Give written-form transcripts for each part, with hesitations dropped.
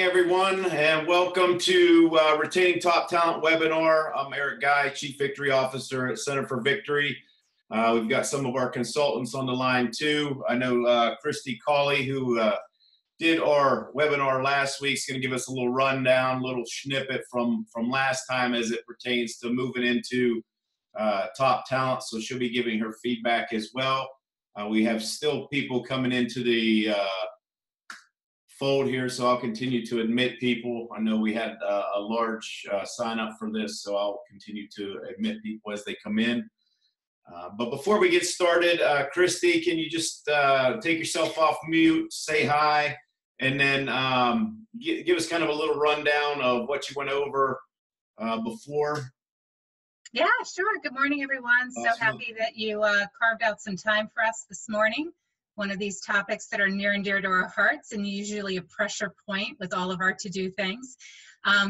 everyone, and welcome to Retaining Top Talent webinar. I'm Eric Guy, Chief Victory Officer at Center for Victory. We've got some of our consultants on the line too. I know Christy Cawley, who did our webinar last week, is going to give us a little rundown, a little snippet from last time as it pertains to moving into top talent. So she'll be giving her feedback as well. We have still people coming into the fold here, so I'll continue to admit people. I know we had a large sign up for this, so I'll continue to admit people as they come in. But before we get started, Christy, can you just take yourself off mute, say hi, and then give us kind of a little rundown of what you went over before? Yeah, sure. Good morning, everyone. So happy that you carved out some time for us this morning. One of these topics that are near and dear to our hearts and usually a pressure point with all of our to-do things.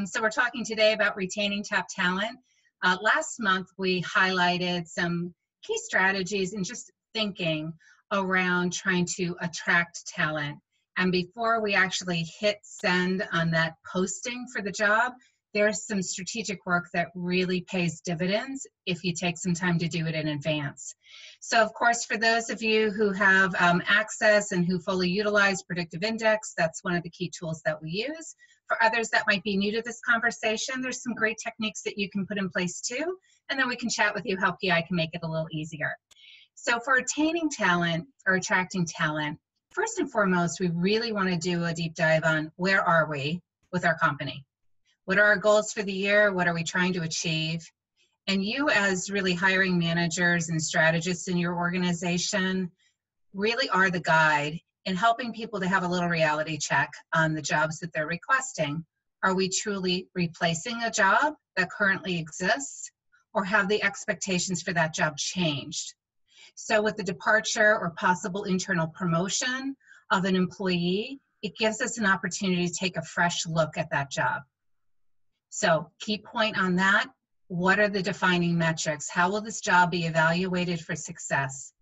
So we're talking today about retaining top talent. Last month, we highlighted some key strategies and just thinking around trying to attract talent. And before we actually hit send on that posting for the job, there's some strategic work that really pays dividends if you take some time to do it in advance. So of course, for those of you who have access and who fully utilize Predictive Index, that's one of the key tools that we use. For others that might be new to this conversation, there's some great techniques that you can put in place too, and then we can chat with you how PI can make it a little easier. So for retaining talent or attracting talent, first and foremost, we really want to do a deep dive on where are we with our company? What are our goals for the year? What are we trying to achieve? And you as really hiring managers and strategists in your organization really are the guide in helping people to have a little reality check on the jobs that they're requesting. Are we truly replacing a job that currently exists, or have the expectations for that job changed? So with the departure or possible internal promotion of an employee, it gives us an opportunity to take a fresh look at that job. So key point on that, what are the defining metrics? How will this job be evaluated for success?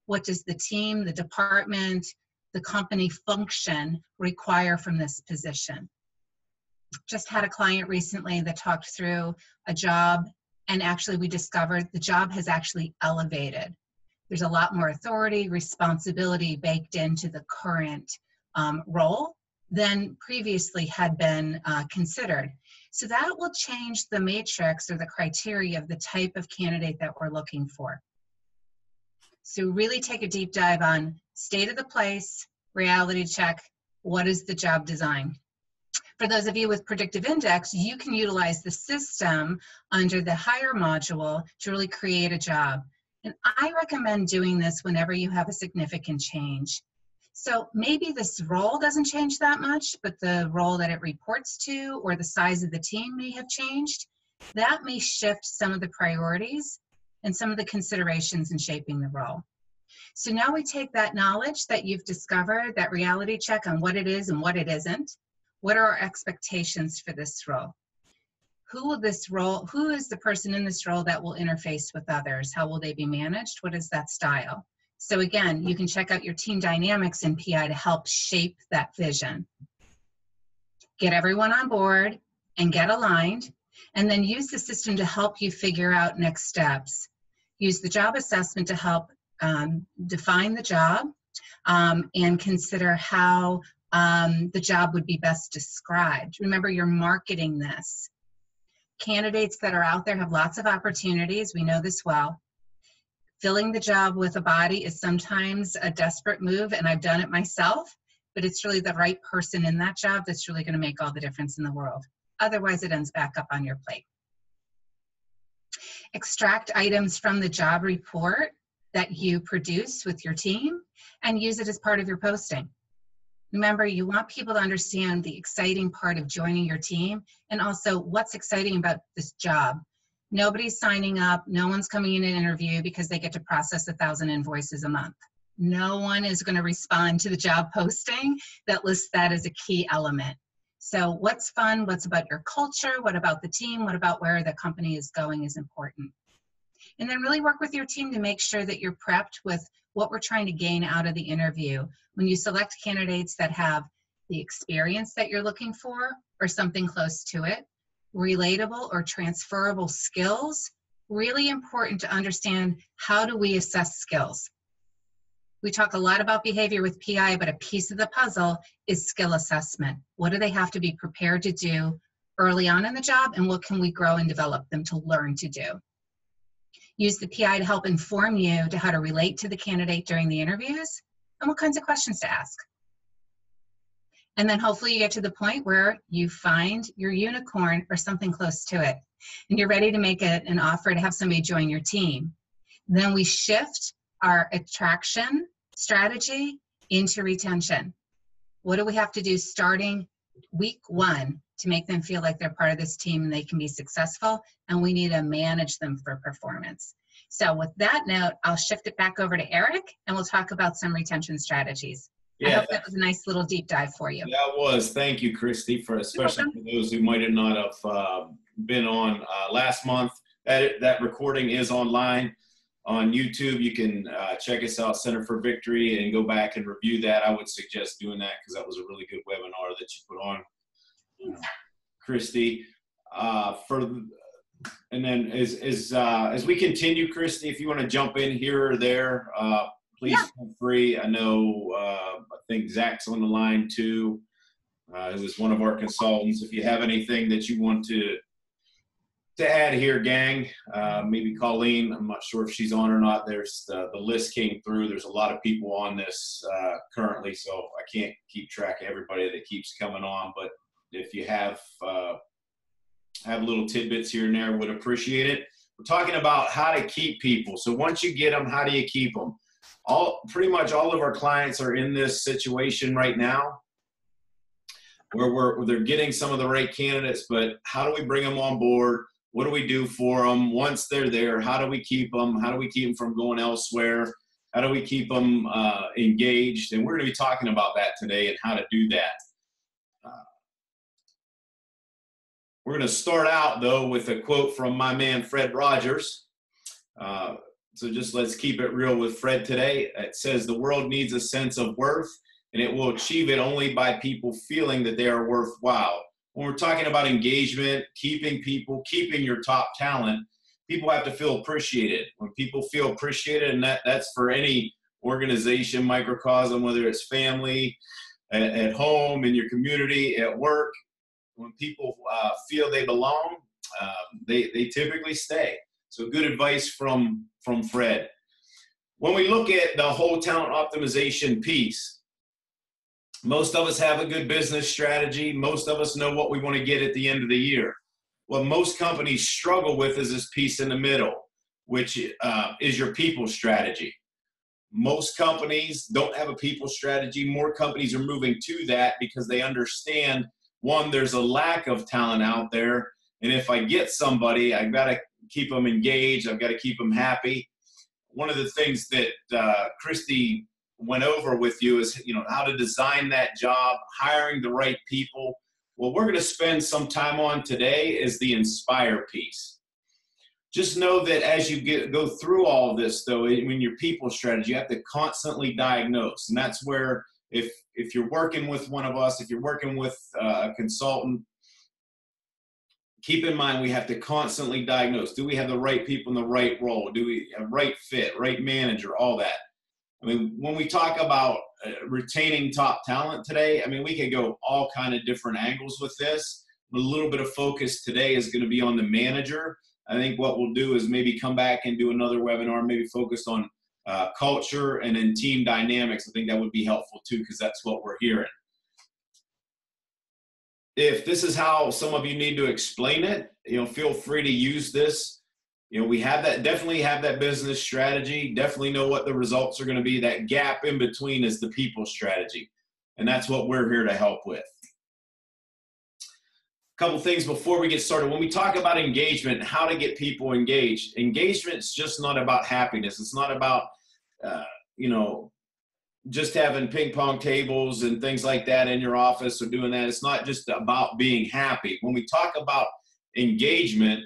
What does the team, the department, the company function require from this position? Just had a client recently that talked through a job, and actually we discovered the job has actually elevated. There's a lot more authority, responsibility baked into the current role than previously had been considered. So that will change the matrix or the criteria of the type of candidate that we're looking for. So really take a deep dive on state of the place, reality check, what is the job design? For those of you with Predictive Index, you can utilize the system under the hire module to really create a job. And I recommend doing this whenever you have a significant change. So maybe this role doesn't change that much, but the role that it reports to or the size of the team may have changed. That may shift some of the priorities and some of the considerations in shaping the role. So now we take that knowledge that you've discovered, that reality check on what it is and what it isn't. What are our expectations for this role? Who is the person in this role that will interface with others? How will they be managed? What is that style? So again, you can check out your team dynamics in PI to help shape that vision. Get everyone on board and get aligned, and then use the system to help you figure out next steps. Use the job assessment to help define the job and consider how the job would be best described. Remember, you're marketing this. Candidates that are out there have lots of opportunities. We know this well. Filling the job with a body is sometimes a desperate move, and I've done it myself, but it's really the right person in that job that's really going to make all the difference in the world. Otherwise, it ends back up on your plate. Extract items from the job report that you produce with your team and use it as part of your posting. Remember, you want people to understand the exciting part of joining your team and also what's exciting about this job. Nobody's signing up, no one's coming in an interview because they get to process 1,000 invoices a month. No one is going to respond to the job posting that lists that as a key element. So what's fun, what's about your culture, what about the team, what about where the company is going is important. And then really work with your team to make sure that you're prepped with what we're trying to gain out of the interview. When you select candidates that have the experience that you're looking for or something close to it, relatable or transferable skills. Really important to understand, how do we assess skills? We talk a lot about behavior with PI, but a piece of the puzzle is skill assessment. What do they have to be prepared to do early on in the job, and what can we grow and develop them to learn to do? Use the PI to help inform you to how to relate to the candidate during the interviews and what kinds of questions to ask. And then hopefully you get to the point where you find your unicorn or something close to it, and you're ready to make an offer to have somebody join your team. Then we shift our attraction strategy into retention. What do we have to do starting week 1 to make them feel like they're part of this team and they can be successful? And we need to manage them for performance. So with that note, I'll shift it back over to Eric, and we'll talk about some retention strategies. Yeah. I hope that was a nice little deep dive for you. That was. Thank you, Christy, for especially for those who might have not have been on last month. That recording is online on YouTube. You can check us out, Center for Victory, and go back and review that. I would suggest doing that because that was a really good webinar that you put on, Christy. And then as we continue, Christy, if you want to jump in here or there, please feel free. I know, I think Zach's on the line too, who is one of our consultants. If you have anything that you want to add here, gang, maybe Colleen, I'm not sure if she's on or not. There's the list came through. There's a lot of people on this currently, so I can't keep track of everybody that keeps coming on. But if you have little tidbits here and there, would appreciate it. We're talking about how to keep people. So once you get them, how do you keep them? Pretty much all of our clients are in this situation right now where they're getting some of the right candidates, but how do we bring them on board? What do we do for them once they're there? How do we keep them? How do we keep them from going elsewhere? How do we keep them engaged? And we're going to be talking about that today and how to do that. We're going to start out, though, with a quote from my man, Fred Rogers. So just let's keep it real with Fred today. It says, the world needs a sense of worth, and it will achieve it only by people feeling that they are worthwhile. When we're talking about engagement, keeping people, keeping your top talent, people have to feel appreciated. When people feel appreciated, and that's for any organization, microcosm, whether it's family, at home, in your community, at work, when people feel they belong, they typically stay. So good advice from Fred. When we look at the whole talent optimization piece, most of us have a good business strategy. Most of us know what we want to get at the end of the year. What most companies struggle with is this piece in the middle, which is your people strategy. Most companies don't have a people strategy. More companies are moving to that because they understand, one, there's a lack of talent out there. And if I get somebody, I've got to keep them engaged. I've got to keep them happy. One of the things that Christy went over with you is, how to design that job, hiring the right people. What we're going to spend some time on today is the inspire piece. Just know that as you go through all of this, though, in your people strategy, you have to constantly diagnose. And that's where if you're working with one of us, if you're working with a consultant, keep in mind we have to constantly diagnose. Do we have the right people in the right role? Do we have right fit, right manager, all that? I mean, when we talk about retaining top talent today, I mean, we can go all kind of different angles with this. A little bit of focus today is going to be on the manager. I think what we'll do is maybe come back and do another webinar, maybe focused on culture and then team dynamics. I think that would be helpful too, because that's what we're hearing. If this is how some of you need to explain it, feel free to use this. We have that, definitely have that business strategy, definitely know what the results are going to be. That gap in between is the people strategy. And that's what we're here to help with. A couple things before we get started. When we talk about engagement, how to get people engaged, engagement is just not about happiness. It's not about, just having ping pong tables and things like that in your office or doing that. It's not just about being happy. When we talk about engagement,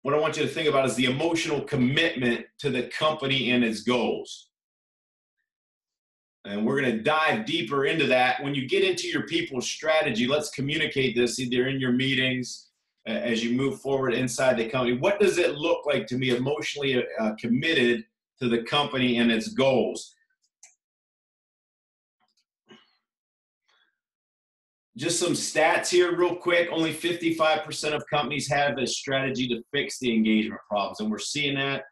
what I want you to think about is the emotional commitment to the company and its goals. And we're going to dive deeper into that. When you get into your people strategy, let's communicate this either in your meetings, as you move forward inside the company. What does it look like to be emotionally committed to the company and its goals? Just some stats here real quick. Only 55% of companies have a strategy to fix the engagement problems, and we're seeing that.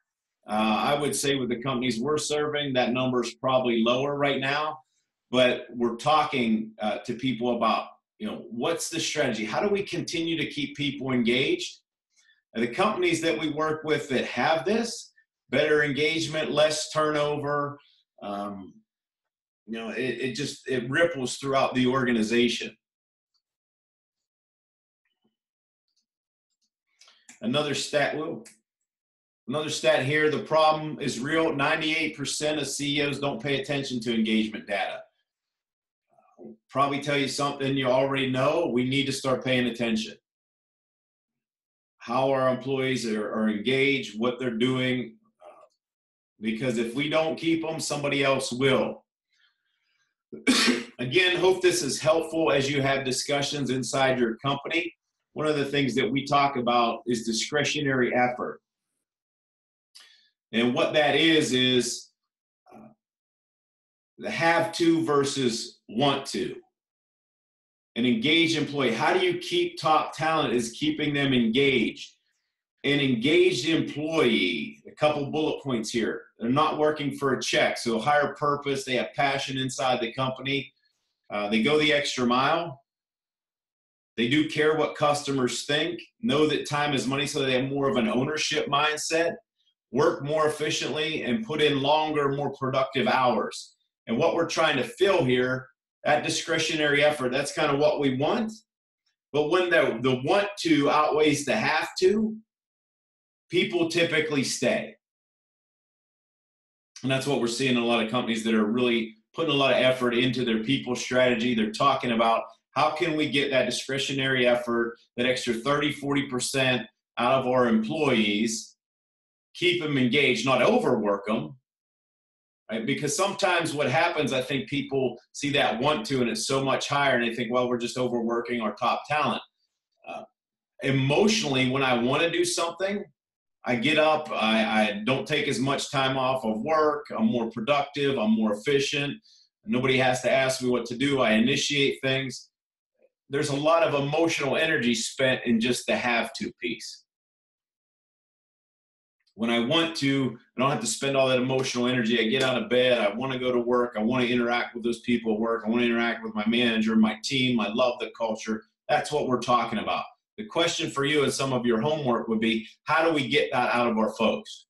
I would say with the companies we're serving, that number is probably lower right now, but we're talking to people about, what's the strategy? How do we continue to keep people engaged? And the companies that we work with that have this, better engagement, less turnover, it ripples throughout the organization. Another stat here, the problem is real. 98% of CEOs don't pay attention to engagement data. Probably tell you something you already know. We need to start paying attention. How our employees are engaged, what they're doing, because if we don't keep them, somebody else will. Again, hope this is helpful as you have discussions inside your company. One of the things that we talk about is discretionary effort. And what that is the have to versus want to. An engaged employee, how do you keep top talent is keeping them engaged. An engaged employee, a couple bullet points here. They're not working for a check, so higher purpose, they have passion inside the company. They go the extra mile. They do care what customers think, know that time is money, so they have more of an ownership mindset, work more efficiently, and put in longer, more productive hours. And what we're trying to fill here, that discretionary effort, that's kind of what we want. But when the want to outweighs the have to, people typically stay. And that's what we're seeing in a lot of companies that are really putting a lot of effort into their people strategy. They're talking about how can we get that discretionary effort, that extra 30, 40% out of our employees, keep them engaged, not overwork them, right? Because sometimes what happens, I think people see that want to and it's so much higher and they think, well, we're just overworking our top talent. Emotionally, when I want to do something, I get up, I don't take as much time off of work, I'm more productive, I'm more efficient, nobody has to ask me what to do, I initiate things. There's a lot of emotional energy spent in just the have to piece. When I want to, I don't have to spend all that emotional energy. I get out of bed, I want to go to work, I want to interact with those people at work, I want to interact with my manager, my team, I love the culture. That's what we're talking about. The question for you and some of your homework would be, how do we get that out of our folks?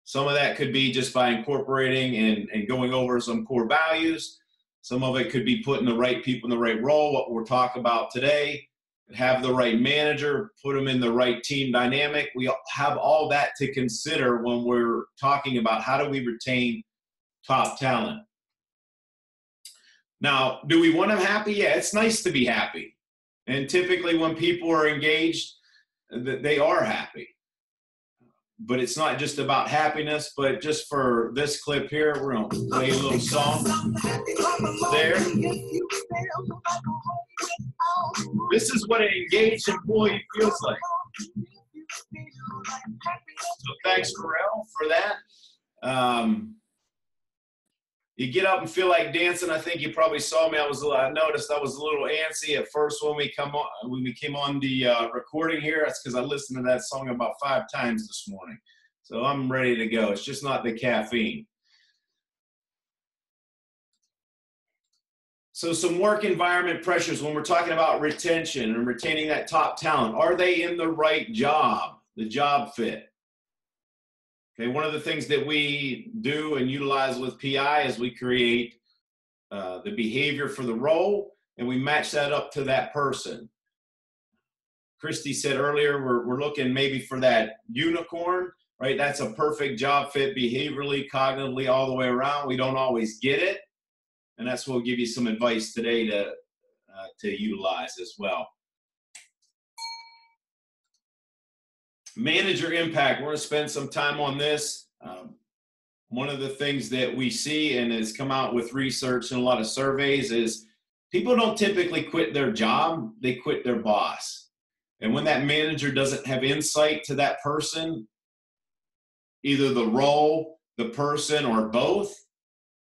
Some of that could be just by incorporating and going over some core values. Some of it could be putting the right people in the right role, what we're talking about today, have the right manager, put them in the right team dynamic. We have all that to consider when we're talking about how do we retain top talent. Now, do we want them happy? Yeah, it's nice to be happy. And typically when people are engaged, they are happy. But it's not just about happiness, but just for this clip here, we're going to play a little song there. This is what an engaged employee feels like. So thanks, Pharrell, for that. You get up and feel like dancing. I think you probably saw me. I noticed I was a little antsy at first when we came on the recording here. That's because I listened to that song about 5 times this morning. So I'm ready to go. It's just not the caffeine. So some work environment pressures when we're talking about retention and retaining that top talent. Are they in the right job, the job fit? Okay, one of the things that we do and utilize with PI is we create the behavior for the role and we match that up to that person. Christy said earlier, we're looking maybe for that unicorn, right? That's a perfect job fit behaviorally, cognitively, all the way around. We don't always get it. And that's what we'll give you some advice today to utilize as well. Manager impact. We're going to spend some time on this. one of the things that we see and has come out with research and a lot of surveys is people don't typically quit their job, they quit their boss. And when that manager doesn't have insight to that person, either the role, the person, or both,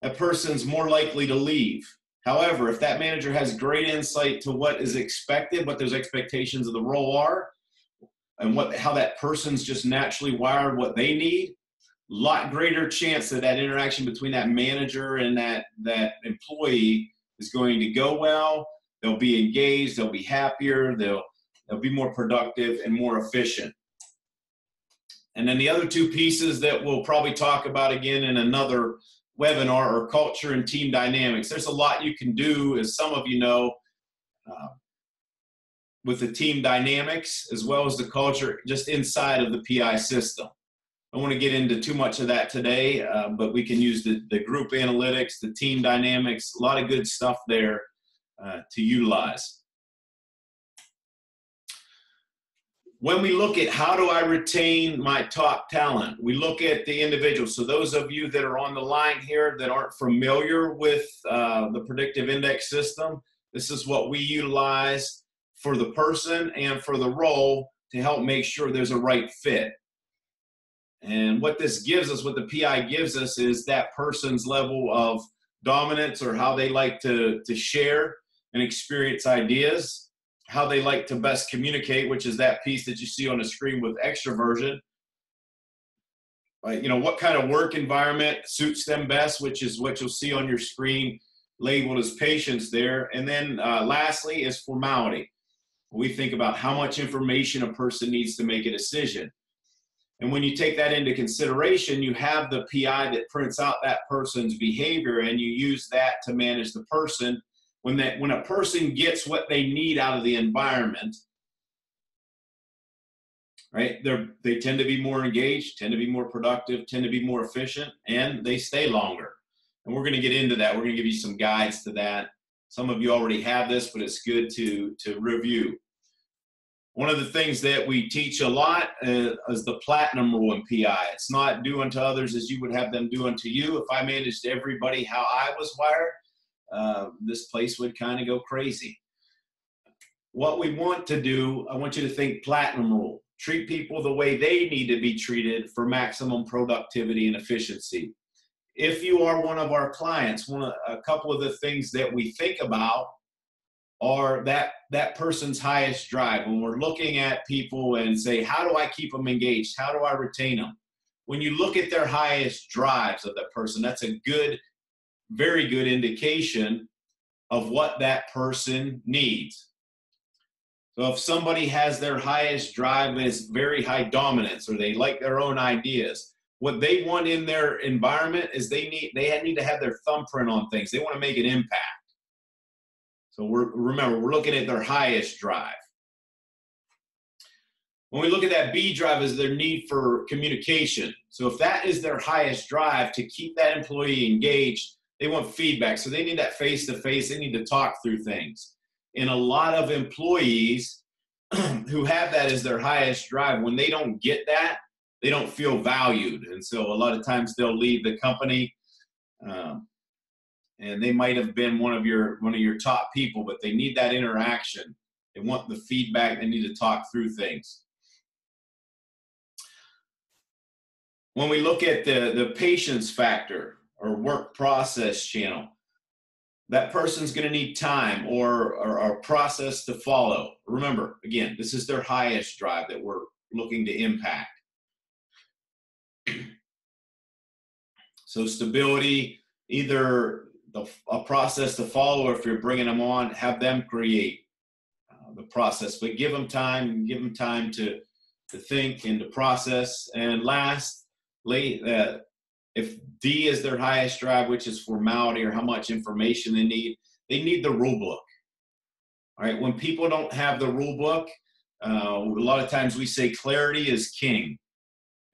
that person's more likely to leave. However, if that manager has great insight to what is expected, what those expectations of the role are, and how that person's just naturally wired, what they need, lot greater chance that that interaction between that manager and that employee is going to go well. They'll be engaged, they'll be happier, they'll be more productive and more efficient. And then the other two pieces that we'll probably talk about again in another webinar are culture and team dynamics. There's a lot you can do, as some of you know, with the team dynamics as well as the culture just inside of the PI system. I don't want to get into too much of that today, but we can use the group analytics, the team dynamics, a lot of good stuff there to utilize. When we look at how do I retain my top talent, we look at the individual. So those of you that are on the line here that aren't familiar with the predictive index system, this is what we utilize for the person and for the role to help make sure there's a right fit. And what this gives us, what the PI gives us, is that person's level of dominance, or how they like to share and experience ideas, how they like to best communicate, which is that piece that you see on the screen with extroversion. You know, what kind of work environment suits them best, which is what you'll see on your screen labeled as patience there. And then lastly is formality. We think about how much information a person needs to make a decision. And when you take that into consideration, you have the PI that prints out that person's behavior, and you use that to manage the person. When a person gets what they need out of the environment, right, they tend to be more engaged, tend to be more productive, tend to be more efficient, and they stay longer. And we're going to get into that. We're going to give you some guides to that. Some of you already have this, but it's good to review. One of the things that we teach a lot is the platinum rule in PI. It's not do unto others as you would have them do unto you. If I managed everybody how I was wired, this place would kind of go crazy. What we want to do, I want you to think platinum rule. Treat people the way they need to be treated for maximum productivity and efficiency. If you are one of our clients, a couple of the things that we think about are that person's highest drive. When we're looking at people and say, how do I keep them engaged? How do I retain them? When you look at their highest drives of that person, that's a good, very good indication of what that person needs. So if somebody has their highest drive as very high dominance, or they like their own ideas, what they want in their environment is they need to have their thumbprint on things. They want to make an impact. So remember, we're looking at their highest drive. When we look at that B drive, is their need for communication. So if that is their highest drive to keep that employee engaged, they want feedback. So they need that face-to-face. They need to talk through things. And a lot of employees who have that as their highest drive, when they don't get that, they don't feel valued. And so a lot of times they'll leave the company. And they might have been one of your top people, but they need that interaction. They want the feedback. They need to talk through things. When we look at the patience factor or work process channel, that person's going to need time or a process to follow. Remember, again, this is their highest drive that we're looking to impact. So stability, either a process to follow, or if you're bringing them on, have them create the process, but give them time to think and to process. And lastly, if D is their highest drive, which is formality or how much information they need the rule book. All right, when people don't have the rule book, a lot of times we say clarity is king,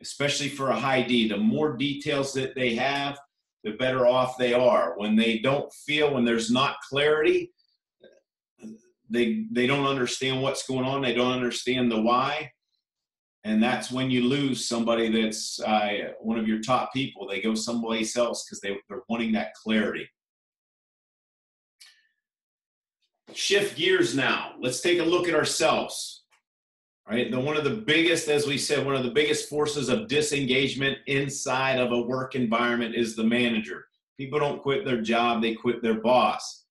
especially for a high D. The more details that they have, the better off they are. When they don't feel, when there's not clarity, they don't understand what's going on. They don't understand the why. And that's when you lose somebody that's one of your top people. They go someplace else because they're wanting that clarity. Shift gears now. Let's take a look at ourselves. Right? One of the biggest, as we said, one of the biggest forces of disengagement inside of a work environment is the manager. People don't quit their job, they quit their boss.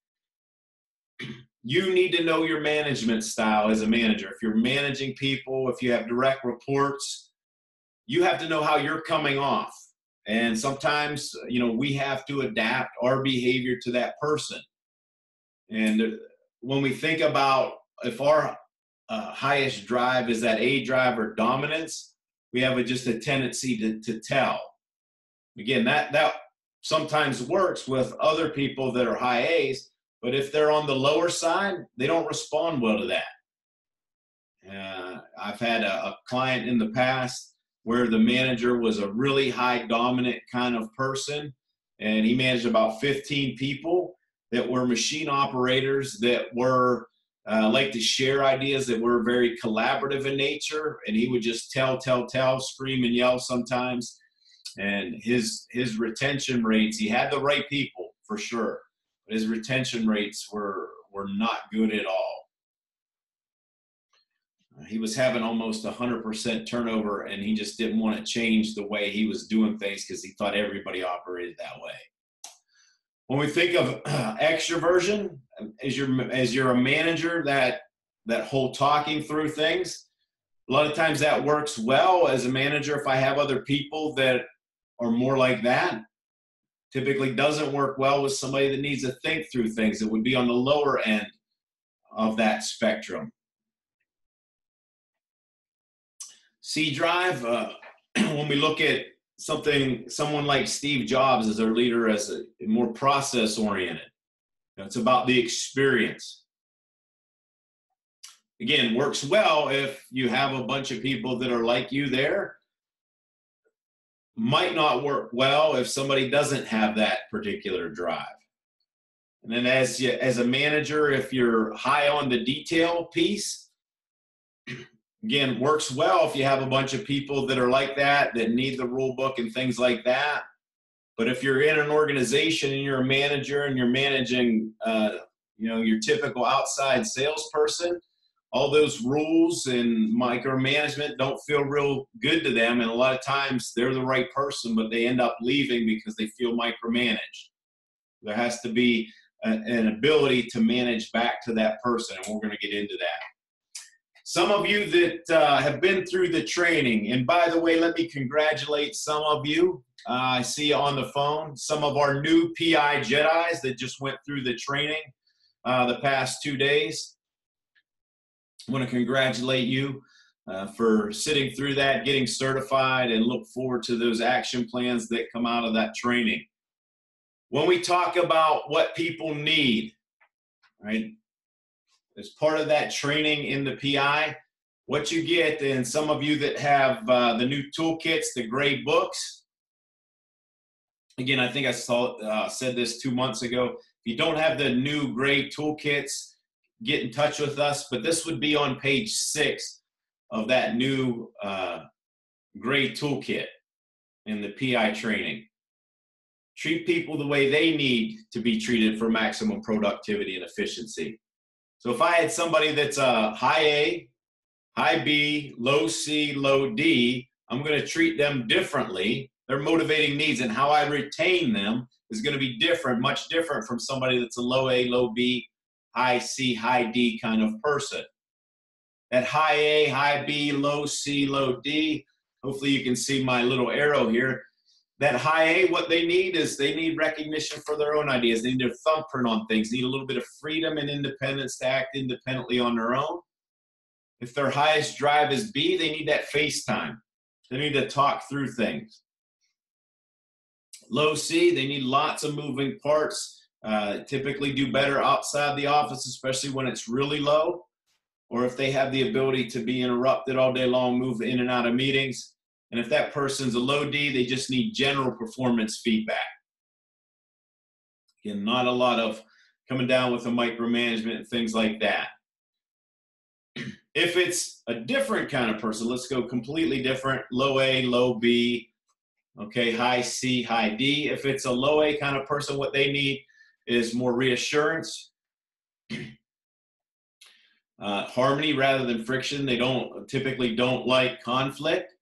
You need to know your management style as a manager. If you're managing people, if you have direct reports, you have to know how you're coming off. And sometimes, we have to adapt our behavior to that person. And when we think about if our highest drive is that A drive or dominance, we have just a tendency to tell. Again, that sometimes works with other people that are high A's, but if they're on the lower side, they don't respond well to that. I've had a client in the past where the manager was a really high dominant kind of person, and he managed about 15 people that were machine operators that were like to share ideas, that were very collaborative in nature, and he would just tell, scream and yell sometimes. And his retention rates, he had the right people for sure, but his retention rates were not good at all. He was having almost 100% turnover, and he just didn't want to change the way he was doing things because he thought everybody operated that way. When we think of extroversion, as you're a manager, that whole talking through things, a lot of times that works well as a manager. If I have other people that are more like that, typically doesn't work well with somebody that needs to think through things. It would be on the lower end of that spectrum. C drive, when we look at someone like Steve Jobs as our leader, as a more process oriented. It's about the experience. Again, works well if you have a bunch of people that are like you there. Might not work well if somebody doesn't have that particular drive. And then as a manager, if you're high on the detail piece, again, works well if you have a bunch of people that are like that need the rule book and things like that. But if you're in an organization and you're a manager and you're managing, your typical outside salesperson, all those rules and micromanagement don't feel real good to them. And a lot of times they're the right person, but they end up leaving because they feel micromanaged. There has to be an ability to manage back to that person, and we're going to get into that. Some of you that have been through the training, and by the way, let me congratulate some of you. I see on the phone some of our new PI Jedis that just went through the training the past 2 days. I want to congratulate you for sitting through that, getting certified, and look forward to those action plans that come out of that training. When we talk about what people need, right? As part of that training in the PI, what you get, and some of you that have the new toolkits, the gray books. Again, I think I said this 2 months ago. If you don't have the new gray toolkits, get in touch with us. But this would be on page 6 of that new gray toolkit in the PI training. Treat people the way they need to be treated for maximum productivity and efficiency. So if I had somebody that's a high A, high B, low C, low D, I'm going to treat them differently. Their motivating needs and how I retain them is going to be different, much different from somebody that's a low A, low B, high C, high D kind of person. That high A, high B, low C, low D, hopefully you can see my little arrow here. That high A, what they need is they need recognition for their own ideas. They need their thumbprint on things. They need a little bit of freedom and independence to act independently on their own. If their highest drive is B, they need that face time. They need to talk through things. Low C, they need lots of moving parts. Typically do better outside the office, especially when it's really low, or if they have the ability to be interrupted all day long, move in and out of meetings. And if that person's a low D, they just need general performance feedback. Again, not a lot of coming down with a micromanagement and things like that. If it's a different kind of person, let's go completely different, low A, low B, okay, high C, high D. If it's a low A kind of person, what they need is more reassurance, harmony rather than friction. They typically don't like conflict,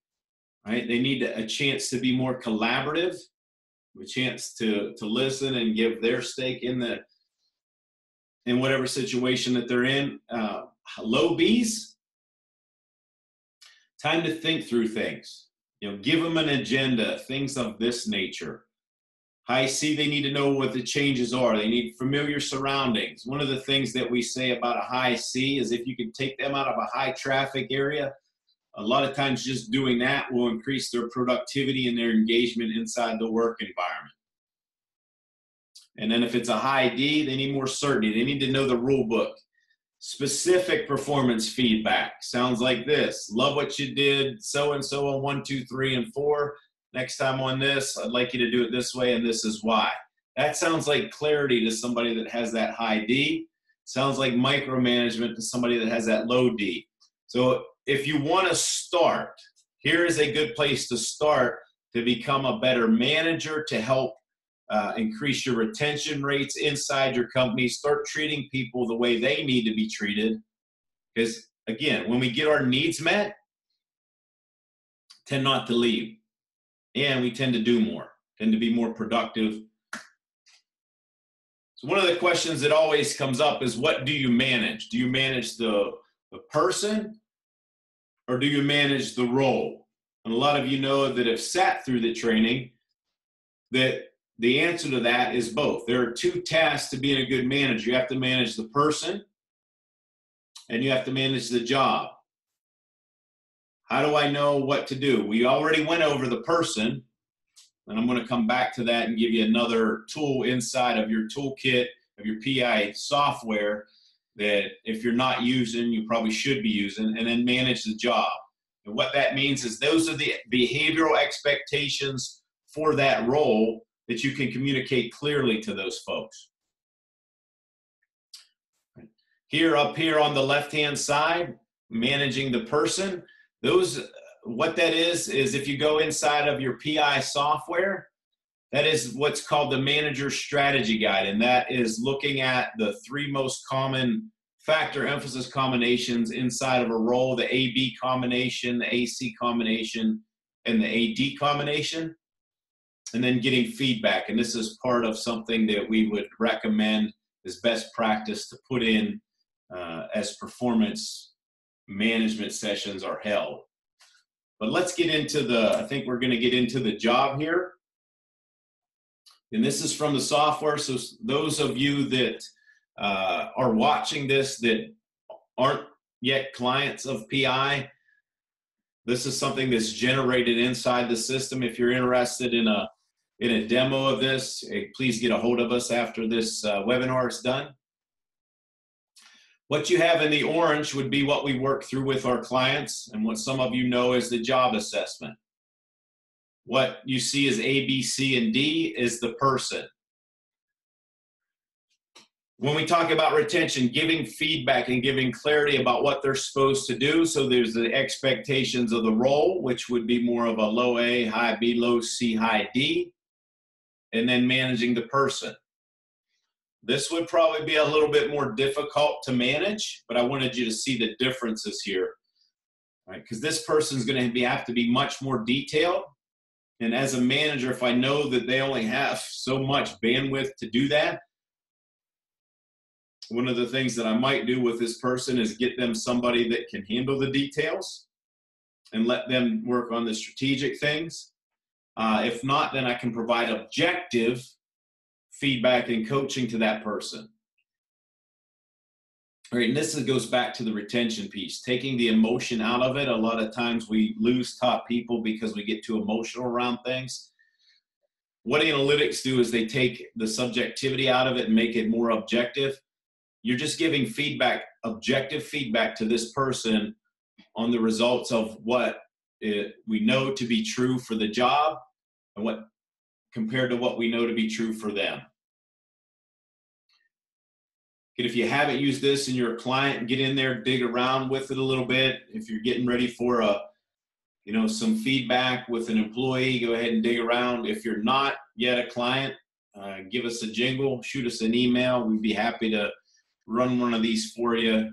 right? They need a chance to be more collaborative, a chance to listen and give their stake in whatever situation that they're in. Low B's, time to think through things. Give them an agenda, things of this nature. High C, they need to know what the changes are. They need familiar surroundings. One of the things that we say about a high C is if you can take them out of a high traffic area, a lot of times just doing that will increase their productivity and their engagement inside the work environment. And then if it's a high D, they need more certainty. They need to know the rule book. Specific performance feedback sounds like this. Love what you did, so-and-so on 1, 2, 3, and 4. Next time on this, I'd like you to do it this way, and this is why. That sounds like clarity to somebody that has that high D. Sounds like micromanagement to somebody that has that low D. So if you want to start, here is a good place to start to become a better manager, to help increase your retention rates inside your company. Start treating people the way they need to be treated. Because again, when we get our needs met, tend not to leave. And we tend to do more, tend to be more productive. So one of the questions that always comes up is, what do you manage? Do you manage the person, or do you manage the role? And a lot of you know that have sat through the training that the answer to that is both. There are 2 tasks to being a good manager. You have to manage the person, and you have to manage the job. How do I know what to do? We already went over the person, and I'm going to come back to that and give you another tool inside of your toolkit of your PI software that if you're not using, you probably should be using, and then manage the job. And what that means is those are the behavioral expectations for that role that you can communicate clearly to those folks. Up here on the left-hand side, managing the person. What that is if you go inside of your PI software, that is what's called the Manager Strategy Guide, and that is looking at the 3 most common factor emphasis combinations inside of a role: the AB combination, the AC combination, and the AD combination, and then getting feedback. And this is part of something that we would recommend as best practice to put in as performance management sessions are held. But let's get into I think we're going to get into the job here. And this is from the software. So those of you that are watching this that aren't yet clients of PI, this is something that's generated inside the system. If you're interested in a demo of this, please get a hold of us after this webinar is done. What you have in the orange would be what we work through with our clients, and what some of you know is the job assessment. What you see as A, B, C, and D is the person. When we talk about retention, giving feedback and giving clarity about what they're supposed to do. So there's the expectations of the role, which would be more of a low A, high B, low C, high D, and then managing the person. This would probably be a little bit more difficult to manage, but I wanted you to see the differences here, right? Because this person's going to have to be much more detailed. And as a manager, if I know that they only have so much bandwidth to do that, one of the things that I might do with this person is get them somebody that can handle the details and let them work on the strategic things. If not, then I can provide objective feedback and coaching to that person. All right, and this goes back to the retention piece, taking the emotion out of it. A lot of times we lose top people because we get too emotional around things. What analytics do is they take the subjectivity out of it and make it more objective. You're just giving feedback, objective feedback to this person on the results of what we know to be true for the job and what compared to what we know to be true for them. If you haven't used this and you're a client, get in there, dig around with it a little bit. If you're getting ready for some feedback with an employee, go ahead and dig around. If you're not yet a client, give us a jingle, shoot us an email. We'd be happy to run one of these for you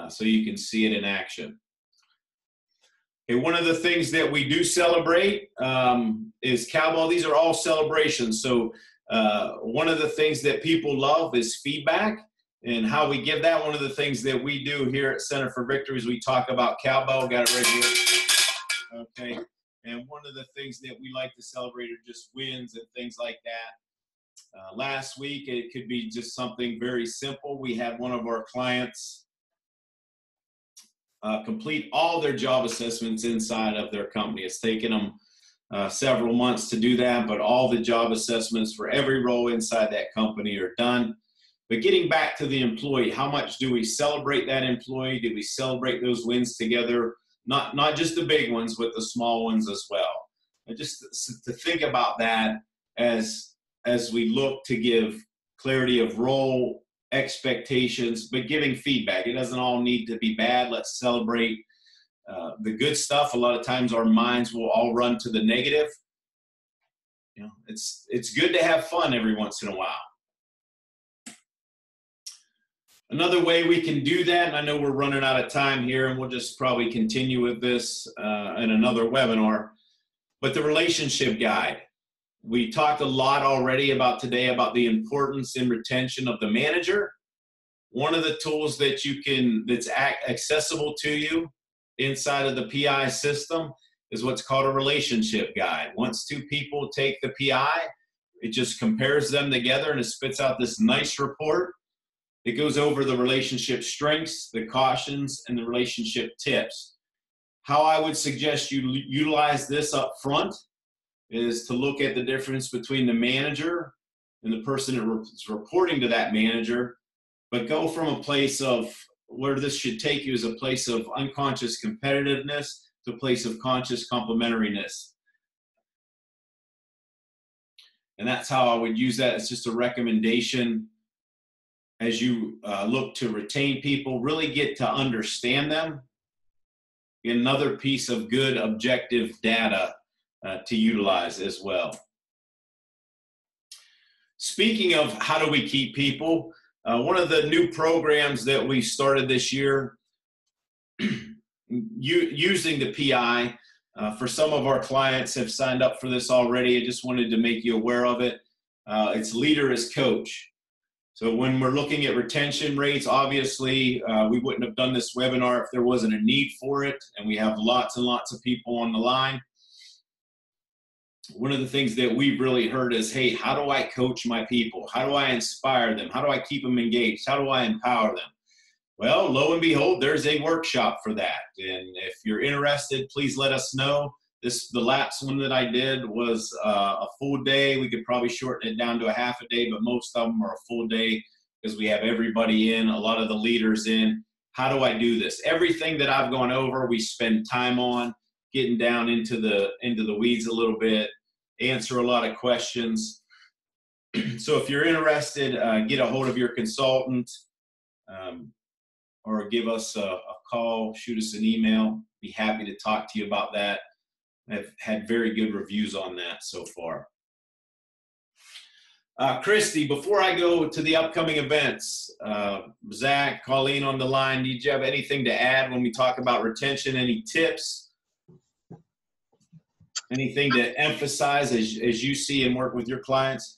so you can see it in action. Okay, one of the things that we do celebrate is cowbell. These are all celebrations. So one of the things that people love is feedback and how we give that. One of the things that we do here at Center for Victory is we talk about cowbell. Got it right here. Okay. And one of the things that we like to celebrate are just wins and things like that. Last week, it could be just something very simple. We had one of our clients complete all their job assessments inside of their company. It's taken them several months to do that, but all the job assessments for every role inside that company are done. But getting back to the employee, how much do we celebrate that employee? Do we celebrate those wins together? Not just the big ones, but the small ones as well. And just to think about that as we look to give clarity of role, expectations, but giving feedback. It doesn't all need to be bad. Let's celebrate the good stuff. A lot of times our minds will all run to the negative. It's good to have fun every once in a while. Another way we can do that, and I know we're running out of time here, and we'll just probably continue with this in another webinar, but the relationship guide. We talked a lot already today about the importance and retention of the manager. One of the tools that's accessible to you inside of the PI system is what's called a relationship guide. Once two people take the PI, it just compares them together and it spits out this nice report. It goes over the relationship strengths, the cautions, and the relationship tips. How I would suggest you utilize this up front is to look at the difference between the manager and the person that's reporting to that manager, but go from a place of where this should take you is a place of unconscious competitiveness to a place of conscious complementariness. And that's how I would use that. It's just a recommendation as you look to retain people, really get to understand them. Another piece of good objective data to utilize as well. Speaking of how do we keep people, one of the new programs that we started this year using the PI, for some of our clients have signed up for this already. I just wanted to make you aware of it. It's Leader as Coach. So when we're looking at retention rates, obviously we wouldn't have done this webinar if there wasn't a need for it, and we have lots and lots of people on the line. One of the things that we've really heard is, hey, how do I coach my people? How do I inspire them? How do I keep them engaged? How do I empower them? Well, lo and behold, there's a workshop for that. And if you're interested, please let us know. The last one that I did was a full day. We could probably shorten it down to a half a day, but most of them are a full day because we have everybody in, a lot of the leaders in. How do I do this? Everything that I've gone over, we spend time on, getting down into the weeds a little bit, answer a lot of questions. So if you're interested, get a hold of your consultant or give us a call, shoot us an email. Be happy to talk to you about that. I've had very good reviews on that so far. Christy, before I go to the upcoming events, Zach, Colleen on the line, did you have anything to add when we talk about retention? Any tips? Anything to emphasize as you see and work with your clients?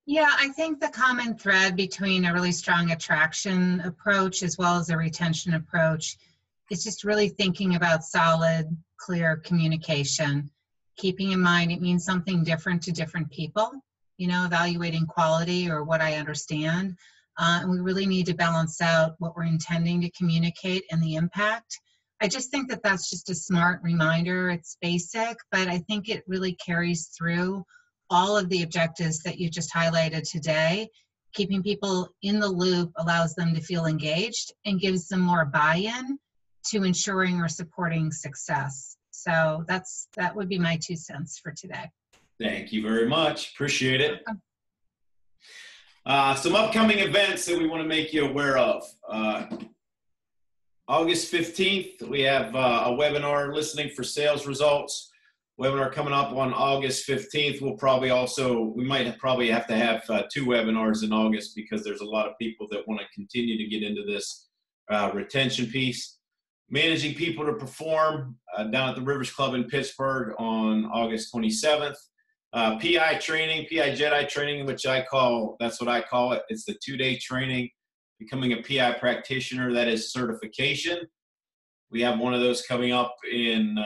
Yeah, I think the common thread between a really strong attraction approach as well as a retention approach is just really thinking about solid, clear communication, keeping in mind it means something different to different people, evaluating quality or what I understand. And we really need to balance out what we're intending to communicate and the impact. I just think that that's just a smart reminder. It's basic, but I think it really carries through all of the objectives that you just highlighted today. Keeping people in the loop allows them to feel engaged and gives them more buy-in to ensuring or supporting success. So that would be my 2 cents for today. Thank you very much. Appreciate it. Some upcoming events that we want to make you aware of. August 15th, we have a webinar, Listening for Sales Results. Webinar coming up on August 15th. We might probably have to have 2 webinars in August because there's a lot of people that want to continue to get into this retention piece. Managing People to Perform down at the Rivers Club in Pittsburgh on August 27th. PI training, PI Jedi training, which that's what I call it. It's the 2-day training, becoming a PI practitioner. That is certification. We have one of those coming up in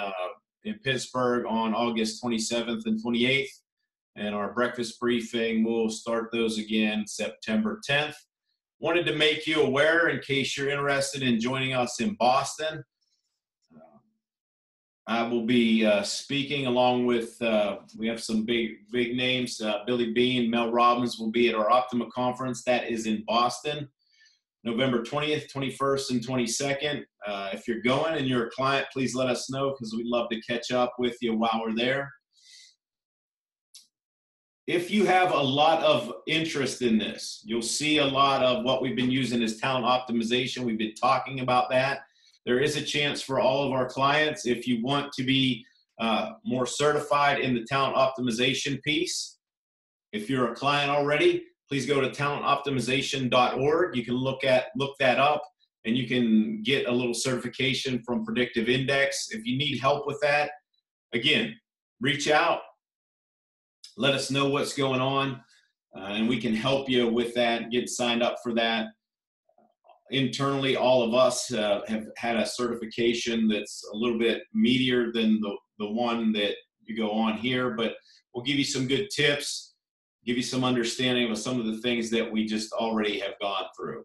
Pittsburgh on August 27th and 28th. And our breakfast briefing, we'll start those again September 10th. Wanted to make you aware in case you're interested in joining us in Boston. I will be speaking along with, we have some big names. Billy Bean, Mel Robbins will be at our Optima conference. That is in Boston, November 20th, 21st, and 22nd. If you're going and you're a client, please let us know because we'd love to catch up with you while we're there. If you have a lot of interest in this, you'll see a lot of what we've been using as talent optimization. We've been talking about that. There is a chance for all of our clients, if you want to be more certified in the talent optimization piece. If you're a client already, please go to talentoptimization.org. You can look that up, and you can get a little certification from Predictive Index. If you need help with that, again, reach out. Let us know what's going on, and we can help you with that, get signed up for that. Internally, all of us have had a certification that's a little bit meatier than the one that you go on here, but we'll give you some good tips, give you some understanding of some of the things that we just already have gone through.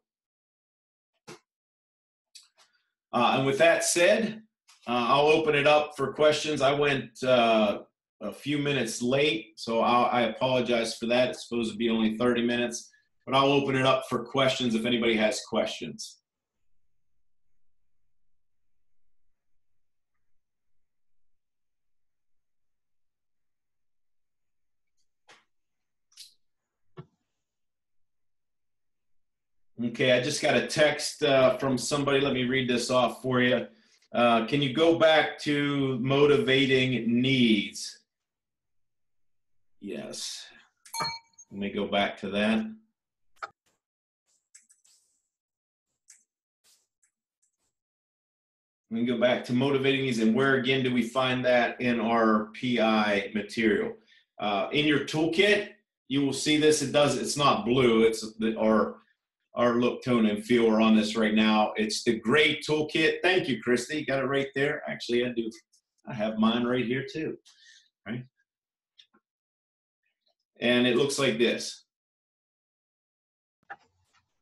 And with that said, I'll open it up for questions. I went a few minutes late, so I apologize for that. It's supposed to be only 30 minutes. But I'll open it up for questions if anybody has questions. Okay, I just got a text from somebody. Let me read this off for you. Can you go back to motivating needs? Yes. Let me go back to that. We can go back to motivating these, and where again do we find that in our PI material? In your toolkit, you will see this. It's not blue. It's our look, tone, and feel are on this right now. It's the gray toolkit. Thank you, Christy. You got it right there. Actually, I do. I have mine right here too. Right? And it looks like this.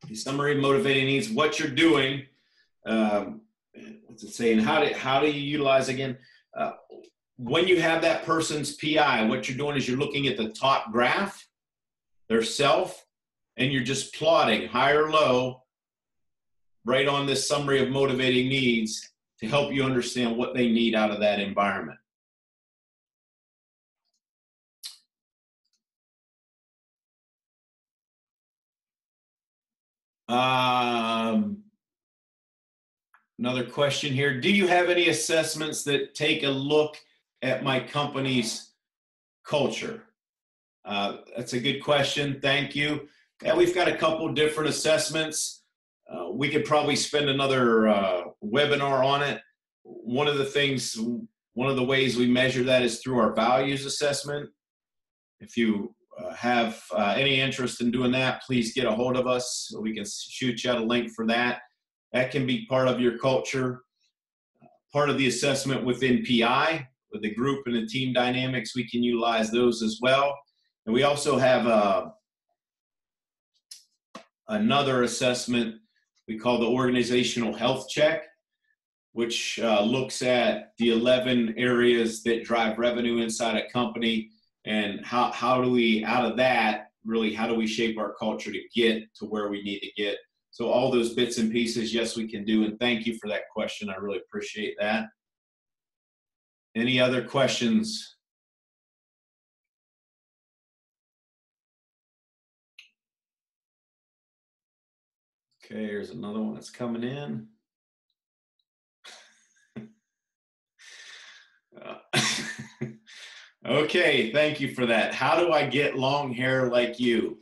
The summary of motivating needs, what you're doing. What's it saying? How do you utilize again? When you have that person's PI, what you're doing is you're looking at the top graph, their self, and you're just plotting high or low right on this summary of motivating needs to help you understand what they need out of that environment. Another question here. Do you have any assessments that take a look at my company's culture? That's a good question. Thank you. Yeah, we've got a couple different assessments. We could probably spend another webinar on it. One of the ways we measure that is through our values assessment. If you have any interest in doing that, please get a hold of us so we can shoot you out a link for that. That can be part of your culture. Part of the assessment within PI, with the group and the team dynamics, we can utilize those as well. And we also have another assessment we call the organizational health check, which looks at the 11 areas that drive revenue inside a company, and how do we, out of that, really, how do we shape our culture to get to where we need to get? So all those bits and pieces, yes, we can do. And thank you for that question. I really appreciate that. Any other questions? Okay, here's another one that's coming in. Okay, thank you for that. How do I get long hair like you?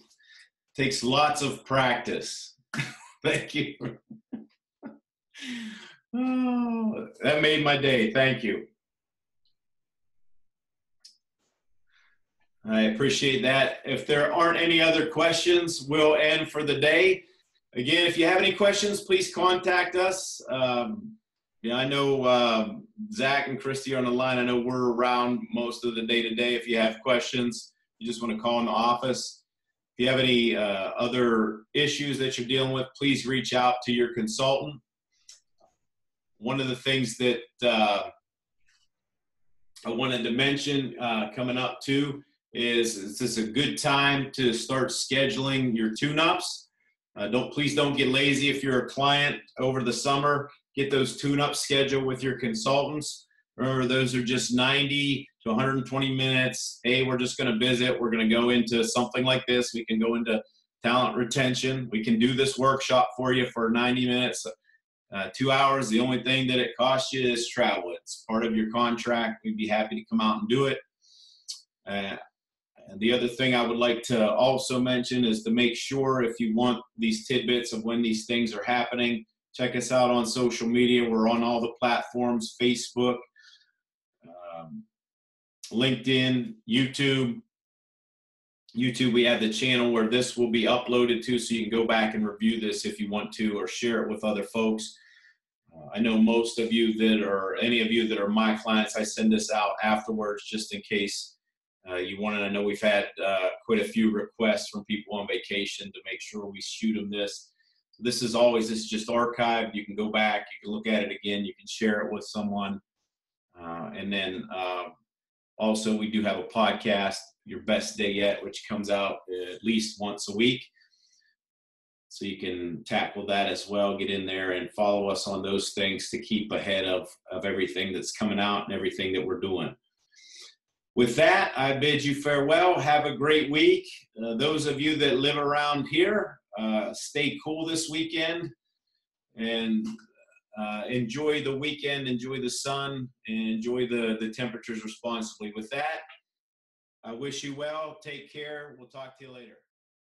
Takes lots of practice. Thank you. Oh, that made my day. Thank you. I appreciate that. If there aren't any other questions, we'll end for the day. Again, if you have any questions, please contact us. Yeah, I know Zach and Christy are on the line. I know we're around most of the day to day. If you have questions, you just want to call in the office. If you have any other issues that you're dealing with, please reach out to your consultant. One of the things that I wanted to mention coming up too is this a good time to start scheduling your tune-ups. Please don't get lazy if you're a client over the summer. Get those tune-ups scheduled with your consultants. Remember, those are just 90 to 120 minutes. Hey, we're just going to visit. We're going to go into something like this. We can go into talent retention. We can do this workshop for you for 90 minutes, 2 hours. The only thing that it costs you is travel. It's part of your contract. We'd be happy to come out and do it. And the other thing I would like to also mention is to make sure, if you want these tidbits of when these things are happening, check us out on social media. We're on all the platforms: Facebook, LinkedIn, YouTube. YouTube, we have the channel where this will be uploaded to, so you can go back and review this if you want to, or share it with other folks. I know most of you that are, any of you that are my clients, I send this out afterwards just in case you want it. I know we've had quite a few requests from people on vacation to make sure we shoot them this. So this is just archived. You can go back, you can look at it again, you can share it with someone. And then also we do have a podcast, Your Best Day Yet, which comes out at least once a week. So you can tackle that as well. Get in there and follow us on those things to keep ahead of everything that's coming out and everything that we're doing. With that, I bid you farewell. Have a great week. Those of you that live around here, stay cool this weekend and enjoy the weekend, enjoy the sun, and enjoy the temperatures responsibly. With that, I wish you well. Take care. We'll talk to you later.